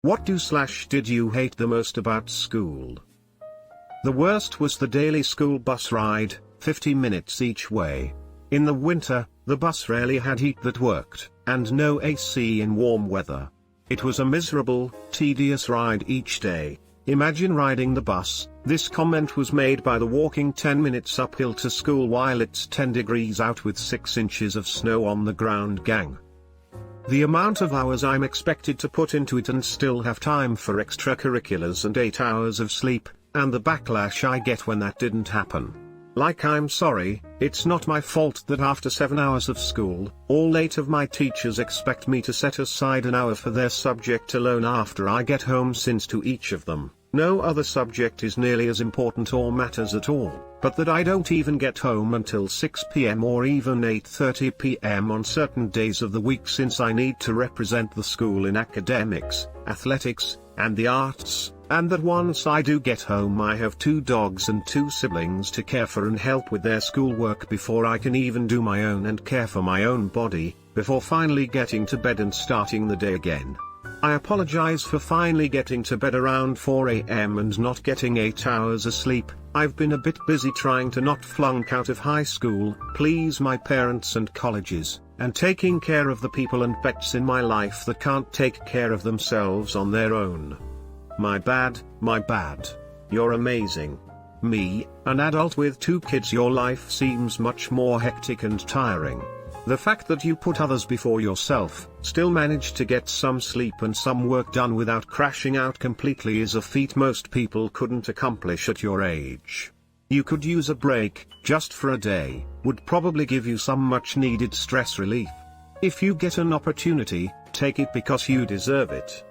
What did you hate the most about school? The worst was the daily school bus ride, 50 minutes each way. In the winter, the bus rarely had heat that worked, and no AC in warm weather. It was a miserable, tedious ride each day. Imagine riding the bus. This comment was made by the walking 10 minutes uphill to school while it's 10 degrees out with 6 inches of snow on the ground gang. The amount of hours I'm expected to put into it and still have time for extracurriculars and 8 hours of sleep, and the backlash I get when that didn't happen. Like, I'm sorry, it's not my fault that after 7 hours of school, all 8 of my teachers expect me to set aside an hour for their subject alone after I get home, since to each of them, no other subject is nearly as important or matters at all, but that I don't even get home until 6 p.m. or even 8:30 p.m. on certain days of the week, since I need to represent the school in academics, athletics, and the arts, and that once I do get home I have 2 dogs and 2 siblings to care for and help with their schoolwork before I can even do my own and care for my own body, before finally getting to bed and starting the day again. I apologize for finally getting to bed around 4 a.m. and not getting 8 hours of sleep. I've been a bit busy trying to not flunk out of high school, please my parents and colleges, and taking care of the people and pets in my life that can't take care of themselves on their own. My bad, my bad. You're amazing. Me, an adult with 2 kids, your life seems much more hectic and tiring. The fact that you put others before yourself, still managed to get some sleep and some work done without crashing out completely, is a feat most people couldn't accomplish at your age. You could use a break, just for a day, would probably give you some much needed stress relief. If you get an opportunity, take it because you deserve it.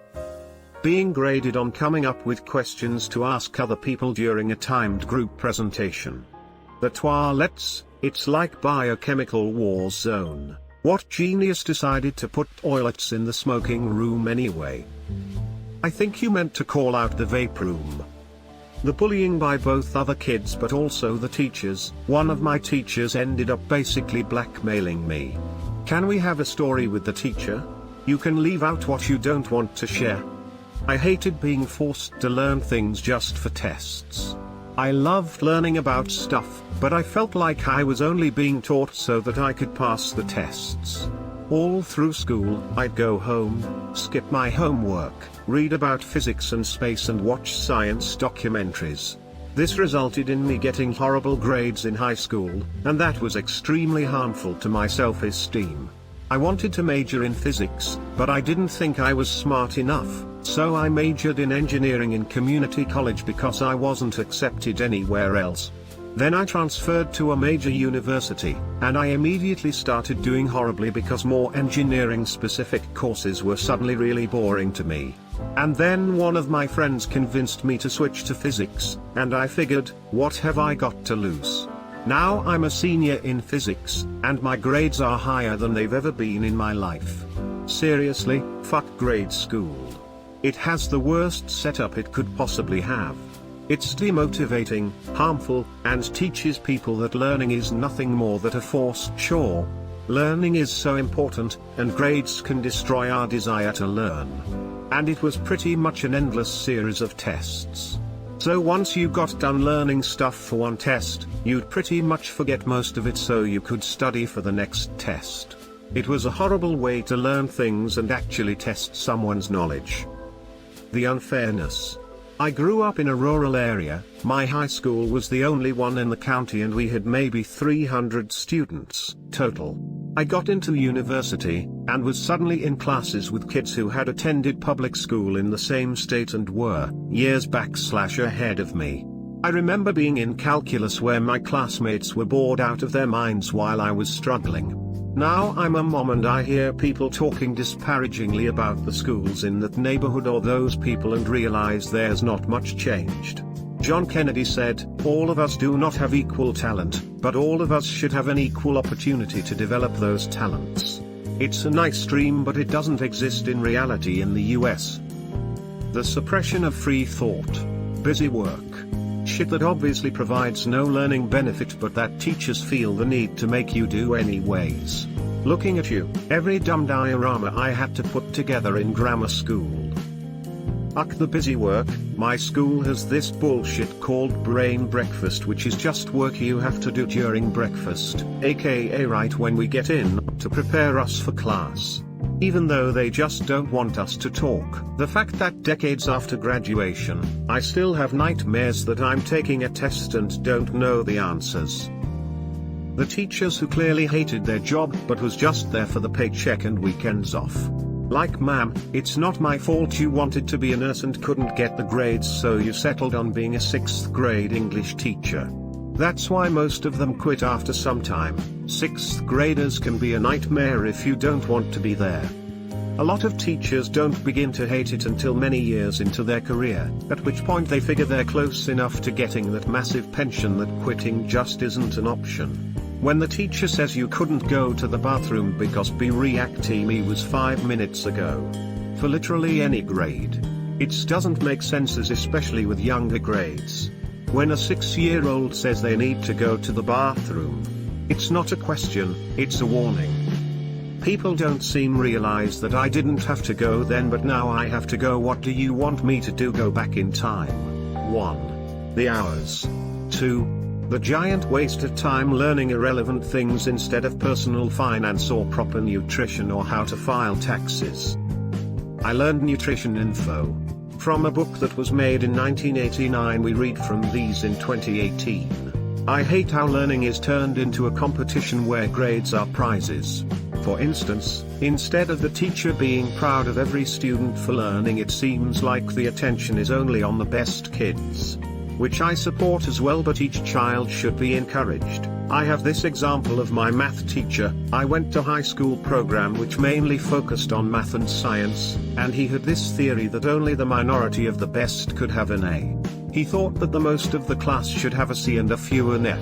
Being graded on coming up with questions to ask other people during a timed group presentation. The toilets, it's like biochemical war zone. What genius decided to put toilets in the smoking room anyway? I think you meant to call out the vape room. The bullying by both other kids but also the teachers. One of my teachers ended up basically blackmailing me. Can we have a story with the teacher? You can leave out what you don't want to share. I hated being forced to learn things just for tests. I loved learning about stuff, but I felt like I was only being taught so that I could pass the tests. All through school, I'd go home, skip my homework, read about physics and space and watch science documentaries. This resulted in me getting horrible grades in high school, and that was extremely harmful to my self-esteem. I wanted to major in physics, but I didn't think I was smart enough, so I majored in engineering in community college because I wasn't accepted anywhere else. Then I transferred to a major university, and I immediately started doing horribly because more engineering-specific courses were suddenly really boring to me. And then one of my friends convinced me to switch to physics, and I figured, what have I got to lose? Now I'm a senior in physics, and my grades are higher than they've ever been in my life. Seriously, fuck grade school. It has the worst setup it could possibly have. It's demotivating, harmful, and teaches people that learning is nothing more than a forced chore. Learning is so important, and grades can destroy our desire to learn. And it was pretty much an endless series of tests. So once you got done learning stuff for one test, you'd pretty much forget most of it so you could study for the next test. It was a horrible way to learn things and actually test someone's knowledge. The unfairness. I grew up in a rural area. My high school was the only one in the county and we had maybe 300 students total. I got into university, and was suddenly in classes with kids who had attended public school in the same state and were years back/ahead of me. I remember being in calculus where my classmates were bored out of their minds while I was struggling. Now I'm a mom and I hear people talking disparagingly about the schools in that neighborhood or those people and realize there's not much changed. John Kennedy said, all of us do not have equal talent, but all of us should have an equal opportunity to develop those talents. It's a nice dream but it doesn't exist in reality in the US. The suppression of free thought. Busy work. Shit that obviously provides no learning benefit but that teachers feel the need to make you do anyways. Looking at you, every dumb diorama I had to put together in grammar school. Uck the busy work. My school has this bullshit called brain breakfast, which is just work you have to do during breakfast, aka right when we get in, to prepare us for class. Even though they just don't want us to talk. The fact that decades after graduation, I still have nightmares that I'm taking a test and don't know the answers. The teachers who clearly hated their job but was just there for the paycheck and weekends off. Like, ma'am, it's not my fault you wanted to be a nurse and couldn't get the grades, so you settled on being a 6th grade English teacher. That's why most of them quit after some time. 6th graders can be a nightmare if you don't want to be there. A lot of teachers don't begin to hate it until many years into their career, at which point they figure they're close enough to getting that massive pension that quitting just isn't an option. When the teacher says you couldn't go to the bathroom because me was 5 minutes ago. For literally any grade. It doesn't make sense, especially with younger grades. When a 6-year-old says they need to go to the bathroom, it's not a question, it's a warning. People don't seem realize that I didn't have to go then, but now I have to go. What do you want me to do? Go back in time? 1. The hours. 2. The giant waste of time learning irrelevant things instead of personal finance or proper nutrition or how to file taxes. I learned nutrition info from a book that was made in 1989. We read from these in 2018. I hate how learning is turned into a competition where grades are prizes. For instance, instead of the teacher being proud of every student for learning, it seems like the attention is only on the best kids. Which I support as well, but each child should be encouraged. I have this example of my math teacher. I went to high school program which mainly focused on math and science, and he had this theory that only the minority of the best could have an A. He thought that the most of the class should have a C and a few an F.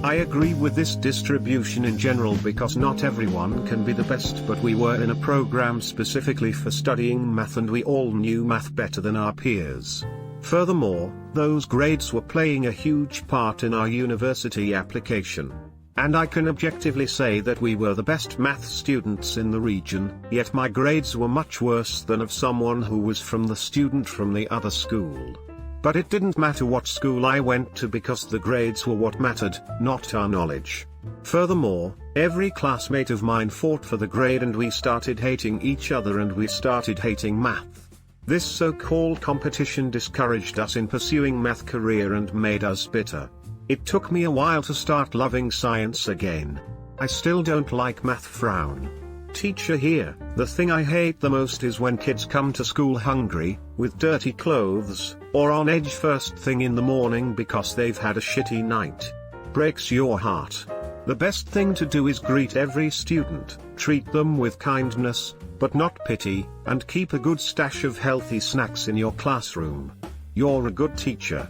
I agree with this distribution in general because not everyone can be the best, but we were in a program specifically for studying math and we all knew math better than our peers. Furthermore, those grades were playing a huge part in our university application. And I can objectively say that we were the best math students in the region, yet my grades were much worse than of someone who was from the student from the other school. But it didn't matter what school I went to because the grades were what mattered, not our knowledge. Furthermore, every classmate of mine fought for the grade and we started hating each other and we started hating math. This so-called competition discouraged us in pursuing math career and made us bitter. It took me a while to start loving science again. I still don't like math. Frown. Teacher here, the thing I hate the most is when kids come to school hungry, with dirty clothes, or on edge first thing in the morning because they've had a shitty night. Breaks your heart. The best thing to do is greet every student, treat them with kindness, but not pity, and keep a good stash of healthy snacks in your classroom. You're a good teacher.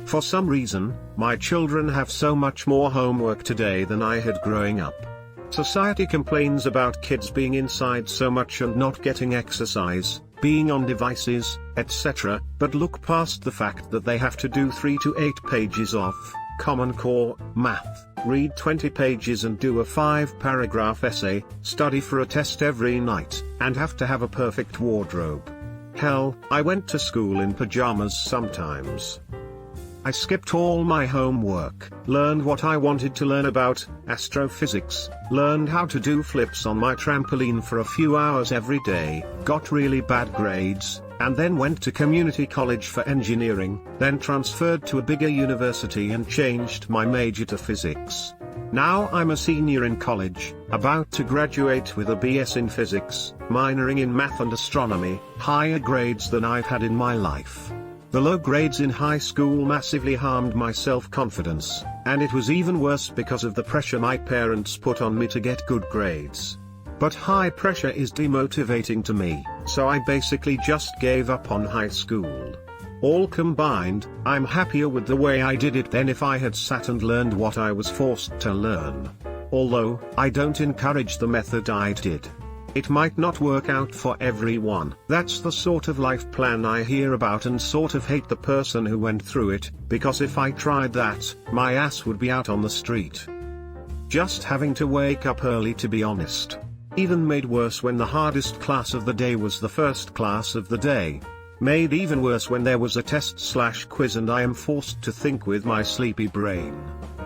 For some reason, my children have so much more homework today than I had growing up. Society complains about kids being inside so much and not getting exercise, being on devices, etc., but look past the fact that they have to do 3 to 8 pages of Common Core math, read 20 pages and do a 5-paragraph essay, study for a test every night, and have to have a perfect wardrobe. Hell, I went to school in pajamas sometimes. I skipped all my homework, learned what I wanted to learn about astrophysics, learned how to do flips on my trampoline for a few hours every day, got really bad grades, and then went to community college for engineering, then transferred to a bigger university and changed my major to physics. Now I'm a senior in college, about to graduate with a BS in physics, minoring in math and astronomy, higher grades than I've had in my life. The low grades in high school massively harmed my self-confidence, and it was even worse because of the pressure my parents put on me to get good grades. But high pressure is demotivating to me, so I basically just gave up on high school. All combined, I'm happier with the way I did it than if I had sat and learned what I was forced to learn. Although, I don't encourage the method I did. It might not work out for everyone. That's the sort of life plan I hear about and sort of hate the person who went through it, because if I tried that, my ass would be out on the street. Just having to wake up early, to be honest. Even made worse when the hardest class of the day was the first class of the day. Made even worse when there was a test/quiz and I am forced to think with my sleepy brain.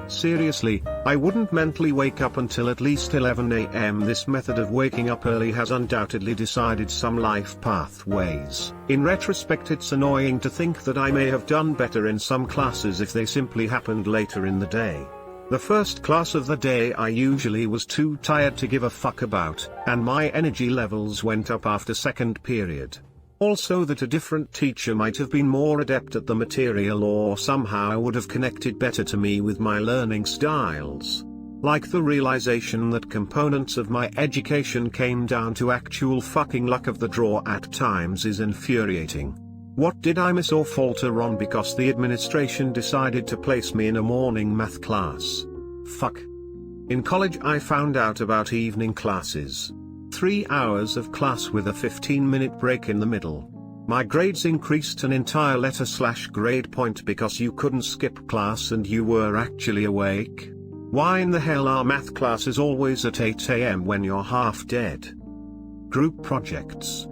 Seriously, I wouldn't mentally wake up until at least 11 AM. This method of waking up early has undoubtedly decided some life pathways. In retrospect, it's annoying to think that I may have done better in some classes if they simply happened later in the day. The first class of the day I usually was too tired to give a fuck about, and my energy levels went up after second period. Also that a different teacher might have been more adept at the material or somehow would have connected better to me with my learning styles. Like the realization that components of my education came down to actual fucking luck of the draw at times is infuriating. What did I miss or falter on because the administration decided to place me in a morning math class? Fuck. In college I found out about evening classes. 3 hours of class with a 15-minute break in the middle. My grades increased an entire letter/grade point because you couldn't skip class and you were actually awake. Why in the hell are math classes always at 8 AM when you're half dead? Group projects.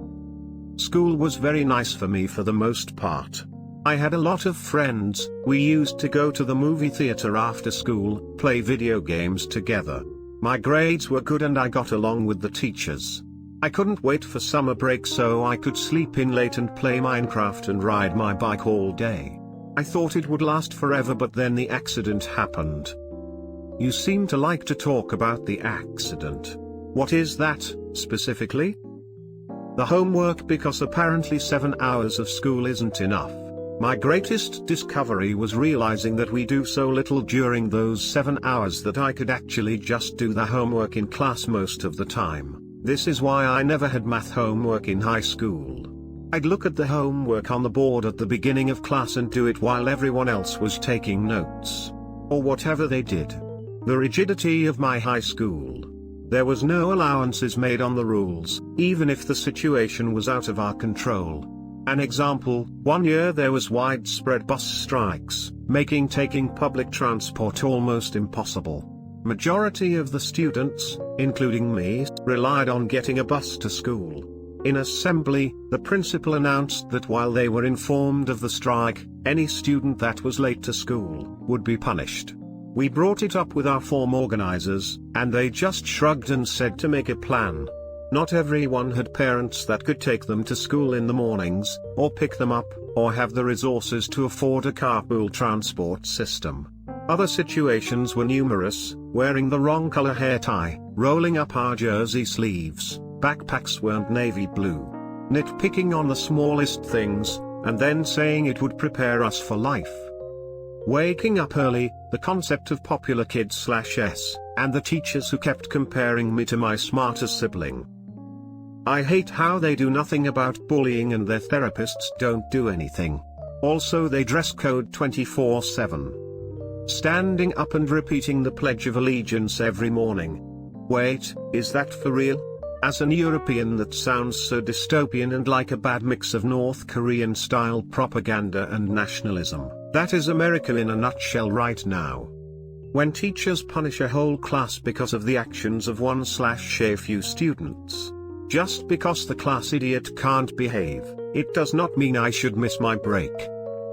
School was very nice for me for the most part. I had a lot of friends. We used to go to the movie theater after school, play video games together. My grades were good and I got along with the teachers. I couldn't wait for summer break so I could sleep in late and play Minecraft and ride my bike all day. I thought it would last forever, but then the accident happened. You seem to like to talk about the accident. What is that, specifically? The homework, because apparently 7 hours of school isn't enough. My greatest discovery was realizing that we do so little during those 7 hours that I could actually just do the homework in class most of the time. This is why I never had math homework in high school. I'd look at the homework on the board at the beginning of class and do it while everyone else was taking notes. Or whatever they did. The rigidity of my high school. There was no allowances made on the rules, even if the situation was out of our control. An example, one year there was widespread bus strikes, making taking public transport almost impossible. Majority of the students, including me, relied on getting a bus to school. In assembly, the principal announced that while they were informed of the strike, any student that was late to school would be punished. We brought it up with our form organizers, and they just shrugged and said to make a plan. Not everyone had parents that could take them to school in the mornings, or pick them up, or have the resources to afford a carpool transport system. Other situations were numerous: wearing the wrong color hair tie, rolling up our jersey sleeves, backpacks weren't navy blue, nitpicking on the smallest things, and then saying it would prepare us for life. Waking up early, the concept of popular kid/S, and the teachers who kept comparing me to my smarter sibling. I hate how they do nothing about bullying and their therapists don't do anything. Also they dress code 24/7. Standing up and repeating the Pledge of Allegiance every morning. Wait, is that for real? As an European, that sounds so dystopian and like a bad mix of North Korean style propaganda and nationalism. That is America in a nutshell right now. When teachers punish a whole class because of the actions of one/a few students. Just because the class idiot can't behave, it does not mean I should miss my break.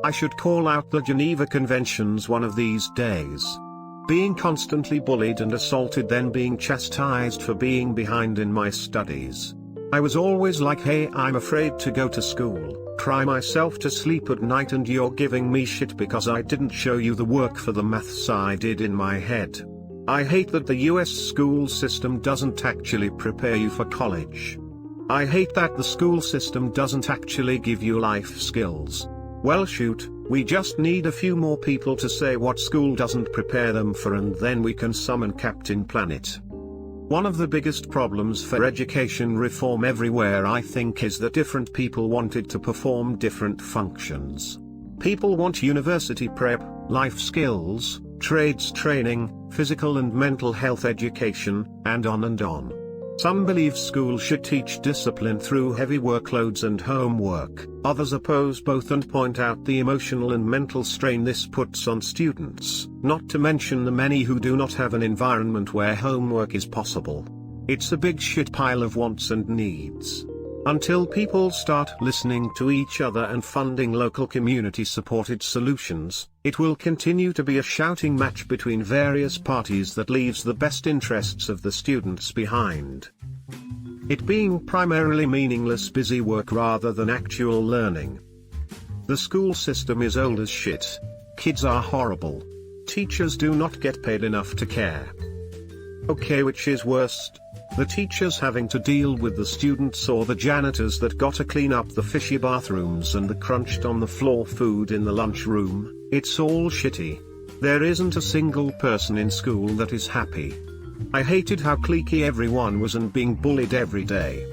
I should call out the Geneva Conventions one of these days. Being constantly bullied and assaulted, then being chastised for being behind in my studies. I was always like, hey, I'm afraid to go to school, cry myself to sleep at night, and you're giving me shit because I didn't show you the work for the maths I did in my head. I hate that the US school system doesn't actually prepare you for college. I hate that the school system doesn't actually give you life skills. Well shoot, we just need a few more people to say what school doesn't prepare them for, and then we can summon Captain Planet. One of the biggest problems for education reform everywhere, I think, is that different people wanted to perform different functions. People want university prep, life skills, trades training, physical and mental health education, and on and on. Some believe school should teach discipline through heavy workloads and homework, others oppose both and point out the emotional and mental strain this puts on students, not to mention the many who do not have an environment where homework is possible. It's a big shit pile of wants and needs. Until people start listening to each other and funding local community-supported solutions, it will continue to be a shouting match between various parties that leaves the best interests of the students behind. It being primarily meaningless busy work rather than actual learning. The school system is old as shit. Kids are horrible. Teachers do not get paid enough to care. Okay, which is worst? The teachers having to deal with the students or the janitors that gotta clean up the fishy bathrooms and the crunched on the floor food in the lunchroom? It's all shitty. There isn't a single person in school that is happy. I hated how cliquey everyone was and being bullied every day.